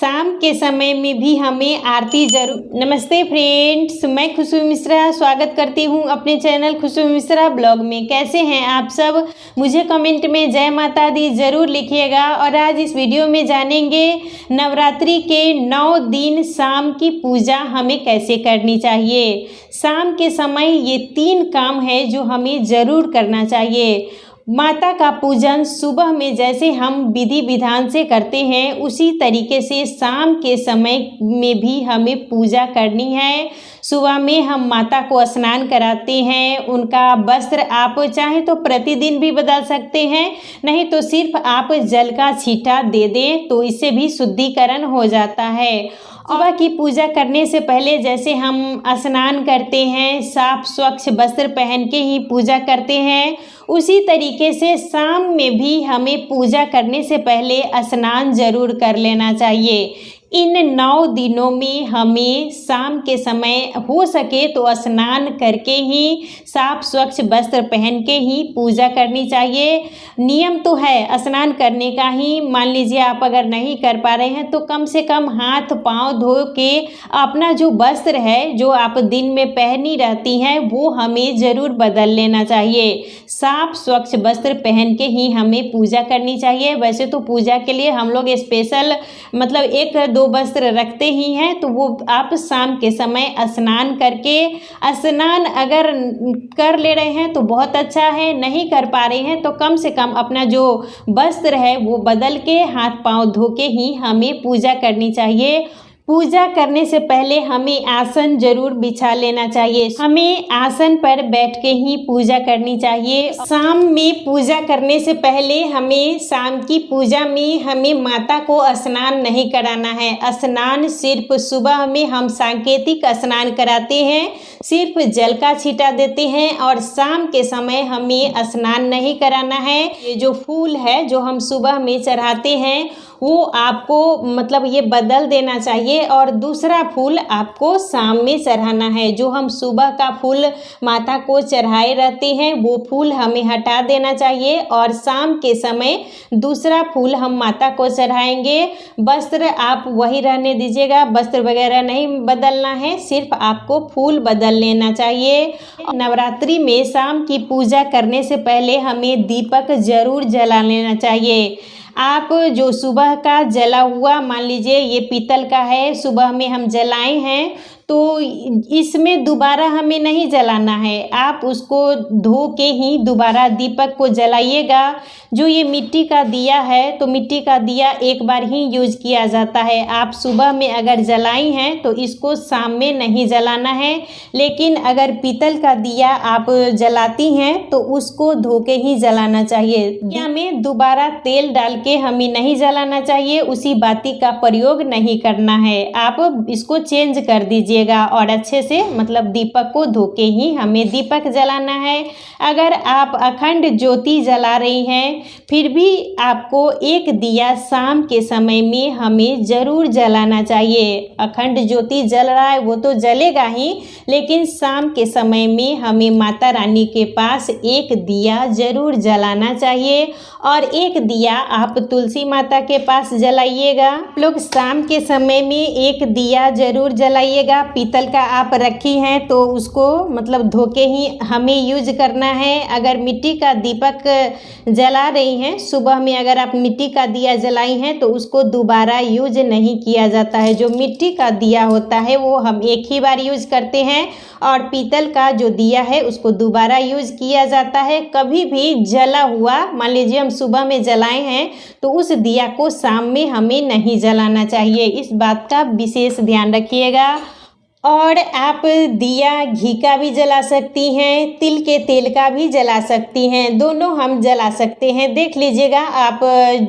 शाम के समय में भी हमें आरती जरूर। नमस्ते फ्रेंड्स, मैं खुशबू मिश्रा स्वागत करती हूँ अपने चैनल खुशबू मिश्रा ब्लॉग में। कैसे हैं आप सब? मुझे कमेंट में जय माता दी ज़रूर लिखिएगा। और आज इस वीडियो में जानेंगे नवरात्रि के 9 दिन शाम की पूजा हमें कैसे करनी चाहिए। शाम के समय ये 3 काम है जो हमें ज़रूर करना चाहिए। माता का पूजन सुबह में जैसे हम विधि विधान से करते हैं, उसी तरीके से शाम के समय में भी हमें पूजा करनी है। सुबह में हम माता को स्नान कराते हैं। उनका वस्त्र आप चाहे तो प्रतिदिन भी बदल सकते हैं, नहीं तो सिर्फ आप जल का छींटा दे दें तो इससे भी शुद्धिकरण हो जाता है। सुबह की पूजा करने से पहले जैसे हम स्नान करते हैं, साफ स्वच्छ वस्त्र पहन के ही पूजा करते हैं, उसी तरीके से शाम में भी हमें पूजा करने से पहले स्नान जरूर कर लेना चाहिए। इन 9 दिनों में हमें शाम के समय हो सके तो स्नान करके ही साफ स्वच्छ वस्त्र पहन के ही पूजा करनी चाहिए। नियम तो है स्नान करने का ही। मान लीजिए आप अगर नहीं कर पा रहे हैं तो कम से कम हाथ पांव धो के अपना जो वस्त्र है जो आप दिन में पहनी रहती हैं वो हमें ज़रूर बदल लेना चाहिए। साफ स्वच्छ वस्त्र पहन के ही हमें पूजा करनी चाहिए। वैसे तो पूजा के लिए हम लोग स्पेशल मतलब 1-2 वस्त्र रखते ही हैं, तो वो आप शाम के समय स्नान करके, स्नान अगर कर ले रहे हैं तो बहुत अच्छा है, नहीं कर पा रहे हैं तो कम से कम अपना जो वस्त्र है वो बदल के हाथ पांव धो के ही हमें पूजा करनी चाहिए। पूजा करने से पहले हमें आसन जरूर बिछा लेना चाहिए। हमें आसन पर बैठ के ही पूजा करनी चाहिए। शाम में पूजा करने से पहले हमें शाम की पूजा में हमें माता को स्नान नहीं कराना है। स्नान सिर्फ सुबह में हम सांकेतिक स्नान कराते हैं, सिर्फ जल का छींटा देते हैं और शाम के समय हमें स्नान नहीं कराना है। ये जो फूल है जो हम सुबह में चढ़ाते हैं वो आपको मतलब ये बदल देना चाहिए और दूसरा फूल आपको शाम में चढ़ाना है। जो हम सुबह का फूल माता को चढ़ाए रहते हैं वो फूल हमें हटा देना चाहिए और शाम के समय दूसरा फूल हम माता को चढ़ाएंगे। वस्त्र आप वही रहने दीजिएगा, वस्त्र वगैरह नहीं बदलना है, सिर्फ आपको फूल बदल लेना चाहिए। नवरात्रि में शाम की पूजा करने से पहले हमें दीपक जरूर जला लेना चाहिए। आप जो सुबह का जला हुआ, मान लीजिए ये पीतल का है, सुबह में हम जलाए हैं तो इसमें दोबारा हमें नहीं जलाना है। आप उसको धो के ही दोबारा दीपक को जलाइएगा। जो ये मिट्टी का दिया है तो मिट्टी का दिया एक बार ही यूज किया जाता है। आप सुबह में अगर जलाई हैं तो इसको शाम में नहीं जलाना है, लेकिन अगर पीतल का दिया आप जलाती हैं तो उसको धो के ही जलाना चाहिए। दिया में दोबारा तेल डाल के हमें नहीं जलाना चाहिए, उसी बाती का प्रयोग नहीं करना है। आप इसको चेंज कर दीजिएगा और अच्छे से मतलब दीपक को धो के ही हमें दीपक जलाना है। अगर आप अखंड ज्योति जला रही हैं फिर भी आपको एक दिया शाम के समय में हमें ज़रूर जलाना चाहिए। अखंड ज्योति जल रहा है वो तो जलेगा ही, लेकिन शाम के समय में हमें माता रानी के पास एक दिया ज़रूर जलाना चाहिए और एक दिया आप तुलसी माता के पास जलाइएगा। आप लोग शाम के समय में एक दिया ज़रूर जलाइएगा। पीतल का आप रखी हैं तो उसको मतलब धो के ही हमें यूज करना है। अगर मिट्टी का दीपक जला रही हैं, सुबह में अगर आप मिट्टी का दिया जलाई हैं तो उसको दोबारा यूज नहीं किया जाता है। जो मिट्टी का दिया होता है वो हम एक ही बार यूज करते हैं और पीतल का जो दिया है उसको दोबारा यूज किया जाता है। कभी भी जला हुआ, मान लीजिए हम सुबह में जलाए हैं तो उस दिया को शाम में हमें नहीं जलाना चाहिए। इस बात का विशेष ध्यान रखिएगा। और आप दिया घी का भी जला सकती हैं, तिल के तेल का भी जला सकती हैं, दोनों हम जला सकते हैं। देख लीजिएगा आप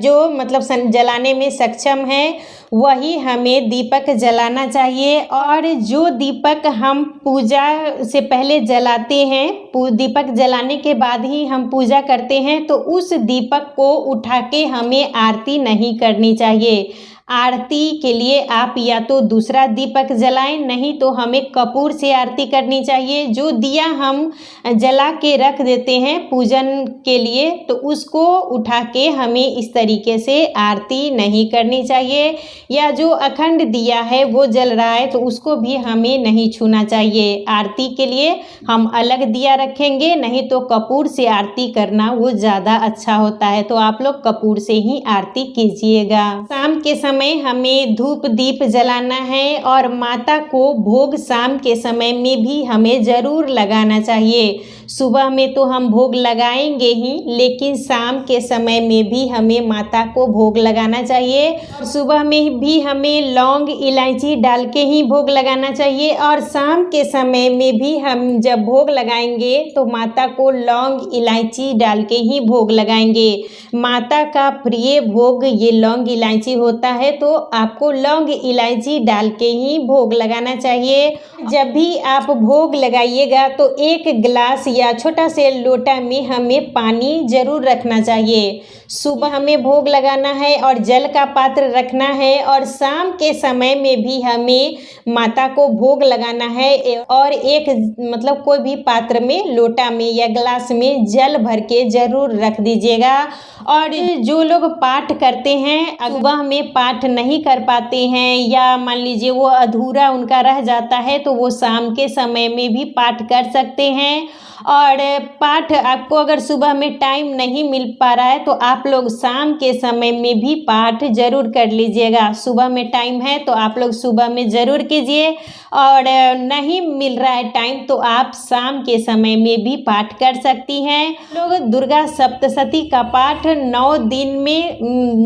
जो मतलब जलाने में सक्षम हैं वही हमें दीपक जलाना चाहिए। और जो दीपक हम पूजा से पहले जलाते हैं, दीपक जलाने के बाद ही हम पूजा करते हैं, तो उस दीपक को उठा के हमें आरती नहीं करनी चाहिए। आरती के लिए आप या तो दूसरा दीपक जलाएं, नहीं तो हमें कपूर से आरती करनी चाहिए। जो दिया हम जला के रख देते हैं पूजन के लिए, तो उसको उठा के हमें इस तरीके से आरती नहीं करनी चाहिए। या जो अखंड दिया है वो जल रहा है तो उसको भी हमें नहीं छूना चाहिए। आरती के लिए हम अलग दिया रखेंगे, नहीं तो कपूर से आरती करना वो ज़्यादा अच्छा होता है। तो आप लोग कपूर से ही आरती कीजिएगा। शाम के समय हमें धूप दीप जलाना है और माता को भोग शाम के समय में भी हमें ज़रूर लगाना चाहिए। सुबह में तो हम भोग लगाएंगे ही, लेकिन शाम के समय में भी हमें माता को भोग लगाना चाहिए। और सुबह में भी हमें लौंग इलायची डाल के ही भोग लगाना चाहिए और शाम के समय में भी हम जब भोग लगाएंगे तो माता को लौंग इलायची डाल के ही भोग लगाएंगे। माता का प्रिय भोग ये लौंग इलायची होता है, तो आपको लौंग इलायची डाल के ही भोग लगाना चाहिए। जब भी आप भोग लगाइएगा तो एक गिलास या छोटा से लोटा में हमें पानी जरूर रखना चाहिए। सुबह हमें भोग लगाना है और जल का पात्र रखना है, और शाम के समय में भी हमें माता को भोग लगाना है। और एक मतलब कोई भी पात्र में, लोटा में या गिलास में जल भर के जरूर रख दीजिएगा। और जो लोग पाठ करते हैं, सुबह में पाठ नहीं कर पाते हैं या मान लीजिए वो अधूरा उनका रह जाता है, तो वो शाम के समय में भी पाठ कर सकते हैं। और पाठ आपको अगर सुबह में टाइम नहीं मिल पा रहा है तो आप लोग शाम के समय में भी पाठ जरूर कर लीजिएगा। सुबह में टाइम है तो आप लोग सुबह में ज़रूर कीजिए, और नहीं मिल रहा है टाइम तो आप शाम के समय में भी पाठ कर सकती हैं। लोग दुर्गा सप्तशती का पाठ 9 दिन में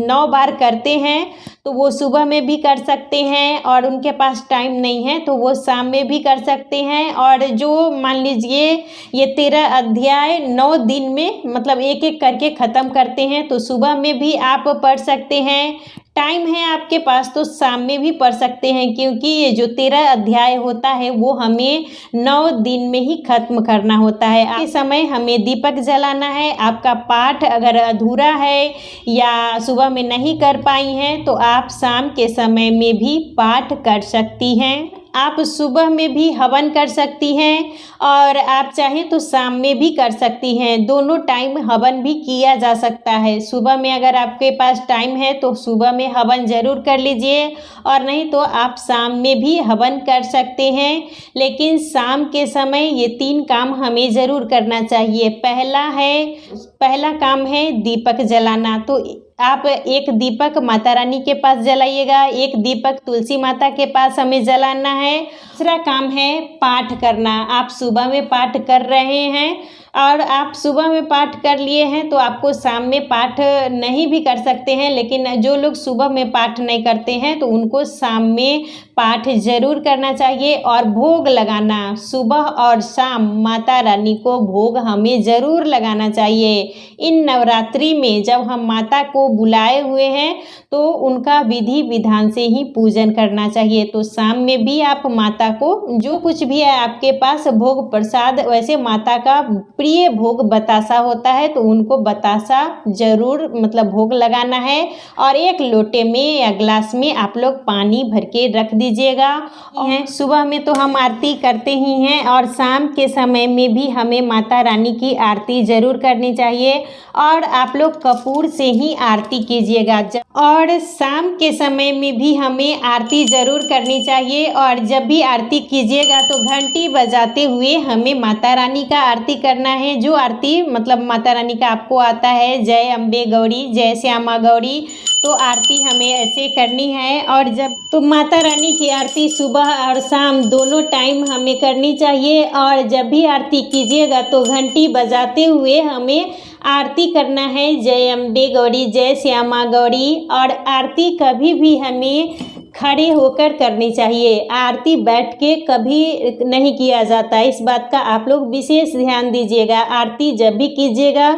9 बार करते हैं, तो वो सुबह में भी कर सकते हैं, और उनके पास टाइम नहीं है तो वो शाम में भी कर सकते हैं। और जो मान लीजिए ये 13 अध्याय 9 दिन में मतलब एक एक करके ख़त्म करते हैं, तो सुबह में भी आप पढ़ सकते हैं। टाइम है आपके पास तो शाम में भी पढ़ सकते हैं, क्योंकि ये जो 13 अध्याय होता है वो हमें 9 दिन में ही खत्म करना होता है। इस समय हमें दीपक जलाना है। आपका पाठ अगर अधूरा है या सुबह में नहीं कर पाई हैं तो आप शाम के समय में भी पाठ कर सकती हैं। आप सुबह में भी हवन कर सकती हैं और आप चाहें तो शाम में भी कर सकती हैं। दोनों टाइम हवन भी किया जा सकता है। सुबह में अगर आपके पास टाइम है तो सुबह में हवन ज़रूर कर लीजिए, और नहीं तो आप शाम में भी हवन कर सकते हैं। लेकिन शाम के समय ये 3 काम हमें ज़रूर करना चाहिए। पहला काम है दीपक जलाना, तो आप एक दीपक माता रानी के पास जलाइएगा, एक दीपक तुलसी माता के पास हमें जलाना है। दूसरा काम है पाठ करना। आप सुबह में पाठ कर रहे हैं और आप सुबह में पाठ कर लिए हैं तो आपको शाम में पाठ नहीं भी कर सकते हैं, लेकिन जो लोग सुबह में पाठ नहीं करते हैं तो उनको शाम में पाठ ज़रूर करना चाहिए। और भोग लगाना, सुबह और शाम माता रानी को भोग हमें ज़रूर लगाना चाहिए। इन नवरात्रि में जब हम माता को बुलाए हुए हैं तो उनका विधि विधान से ही पूजन करना चाहिए। तो शाम में भी आप माता को जो कुछ भी है आपके पास भोग प्रसाद, वैसे माता का प्रिय भोग बतासा होता है तो उनको बतासा जरूर मतलब भोग लगाना है। और एक लोटे में या ग्लास में आप लोग पानी भर के रख दीजिएगा। और सुबह में तो हम आरती करते ही हैं और शाम के समय में भी हमें माता रानी की आरती जरूर करनी चाहिए। और आप लोग कपूर से ही आरती कीजिएगा। और शाम के समय में भी हमें आरती ज़रूर करनी चाहिए। और जब भी आरती कीजिएगा तो घंटी बजाते हुए हमें माता रानी का आरती करना है। जो आरती मतलब माता रानी का आपको आता है, जय अम्बे गौरी, जय श्यामा गौरी, तो आरती हमें ऐसे करनी है। और जब तो माता रानी की आरती सुबह और शाम दोनों टाइम हमें करनी चाहिए। और जब भी आरती कीजिएगा तो घंटी बजाते हुए हमें आरती करना है, जय अम्बे गौरी, जय श्यामा गौरी। और आरती कभी भी हमें खड़े होकर करनी चाहिए। आरती बैठ के कभी नहीं किया जाता, इस बात का आप लोग विशेष ध्यान दीजिएगा। आरती जब भी कीजिएगा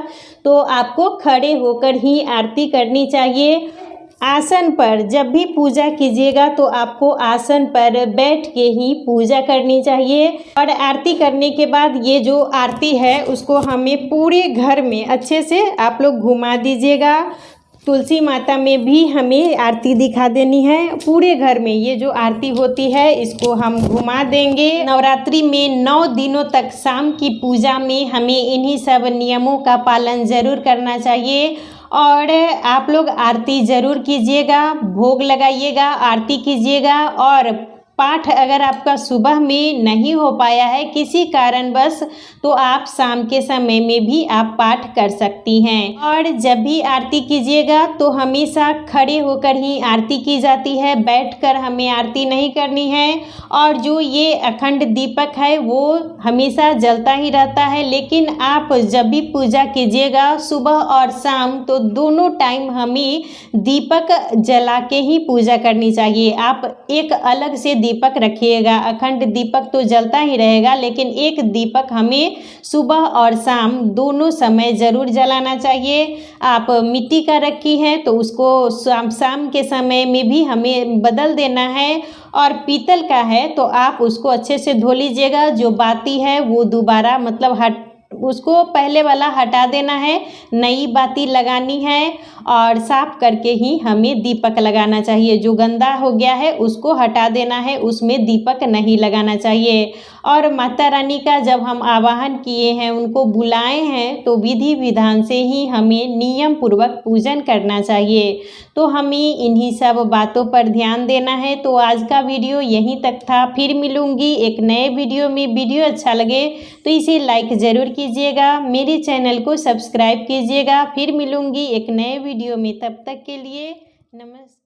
तो आपको खड़े होकर ही आरती करनी चाहिए। आसन पर जब भी पूजा कीजिएगा तो आपको आसन पर बैठ के ही पूजा करनी चाहिए। और आरती करने के बाद ये जो आरती है उसको हमें पूरे घर में अच्छे से आप लोग घुमा दीजिएगा। तुलसी माता में भी हमें आरती दिखा देनी है। पूरे घर में ये जो आरती होती है इसको हम घुमा देंगे। नवरात्रि में 9 दिनों तक शाम की पूजा में हमें इन्हीं सब नियमों का पालन ज़रूर करना चाहिए। और आप लोग आरती ज़रूर कीजिएगा, भोग लगाइएगा, आरती कीजिएगा। और पाठ अगर आपका सुबह में नहीं हो पाया है किसी कारणवश, तो आप शाम के समय में भी आप पाठ कर सकती हैं। और जब भी आरती कीजिएगा तो हमेशा खड़े होकर ही आरती की जाती है, बैठकर हमें आरती नहीं करनी है। और जो ये अखंड दीपक है वो हमेशा जलता ही रहता है, लेकिन आप जब भी पूजा कीजिएगा सुबह और शाम, तो दोनों टाइम हमें दीपक जला के ही पूजा करनी चाहिए। आप एक अलग से दीपक रखिएगा, अखंड दीपक तो जलता ही रहेगा, लेकिन एक दीपक हमें सुबह और शाम दोनों समय ज़रूर जलाना चाहिए। आप मिट्टी का रखी हैं तो उसको शाम के समय में भी हमें बदल देना है। और पीतल का है तो आप उसको अच्छे से धो लीजिएगा। जो बाती है वो दोबारा मतलब उसको पहले वाला हटा देना है, नई बाती लगानी है। और साफ करके ही हमें दीपक लगाना चाहिए। जो गंदा हो गया है उसको हटा देना है, उसमें दीपक नहीं लगाना चाहिए। और माता रानी का जब हम आवाहन किए हैं, उनको बुलाए हैं, तो विधि विधान से ही हमें नियम पूर्वक पूजन करना चाहिए। तो हमें इन्हीं सब बातों पर ध्यान देना है। तो आज का वीडियो यहीं तक था। फिर मिलूँगी एक नए वीडियो में। वीडियो अच्छा लगे तो इसे लाइक ज़रूर कीजिएगा, मेरे चैनल को सब्सक्राइब कीजिएगा। फिर मिलूँगी एक नए वीडियो में, तब तक के लिए नमस्कार।